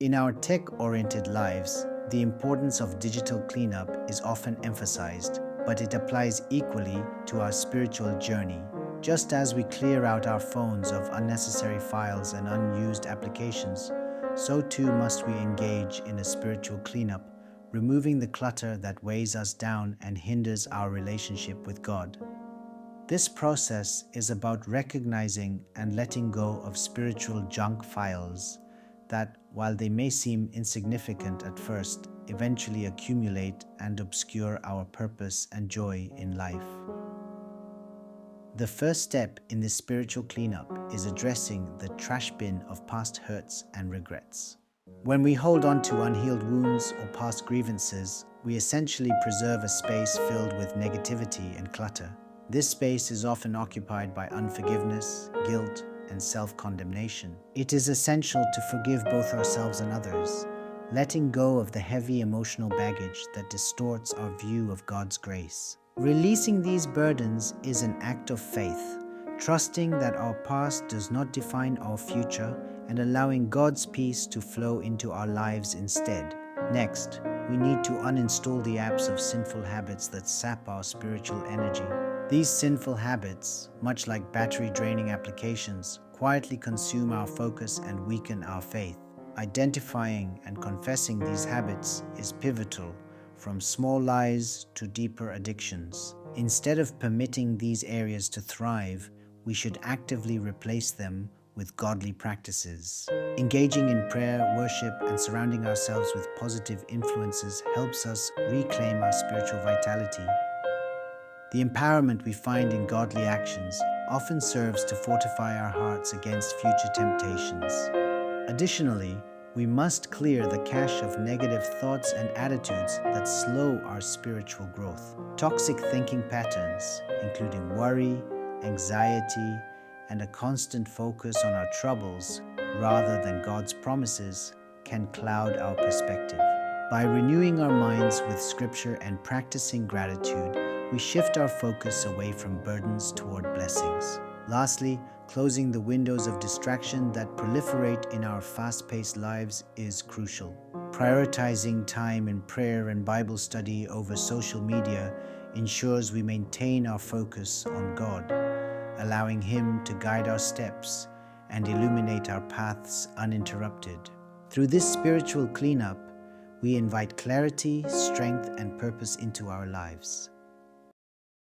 In our tech-oriented lives, the importance of digital cleanup is often emphasized, but it applies equally to our spiritual journey. Just as we clear out our phones of unnecessary files and unused applications, so too must we engage in a spiritual cleanup, removing the clutter that weighs us down and hinders our relationship with God. This process is about recognizing and letting go of spiritual junk files that, while they may seem insignificant at first, eventually accumulate and obscure our purpose and joy in life. The first step in this spiritual cleanup is addressing the trash bin of past hurts and regrets. When we hold on to unhealed wounds or past grievances, we essentially preserve a space filled with negativity and clutter. This space is often occupied by unforgiveness, guilt, and self-condemnation. It is essential to forgive both ourselves and others, letting go of the heavy emotional baggage that distorts our view of God's grace. Releasing these burdens is an act of faith, trusting that our past does not define our future and allowing God's peace to flow into our lives instead. Next, we need to uninstall the apps of sinful habits that sap our spiritual energy. These sinful habits, much like battery-draining applications, quietly consume our focus and weaken our faith. Identifying and confessing these habits is pivotal, from small lies to deeper addictions. Instead of permitting these areas to thrive, we should actively replace them with godly practices. Engaging in prayer, worship, and surrounding ourselves with positive influences helps us reclaim our spiritual vitality. The empowerment we find in godly actions often serves to fortify our hearts against future temptations. Additionally, we must clear the cache of negative thoughts and attitudes that slow our spiritual growth. Toxic thinking patterns, including worry, anxiety, and a constant focus on our troubles rather than God's promises, can cloud our perspective. By renewing our minds with Scripture and practicing gratitude, we shift our focus away from burdens toward blessings. Lastly, closing the windows of distraction that proliferate in our fast-paced lives is crucial. Prioritizing time in prayer and Bible study over social media ensures we maintain our focus on God, allowing Him to guide our steps and illuminate our paths uninterrupted. Through this spiritual cleanup, we invite clarity, strength, and purpose into our lives.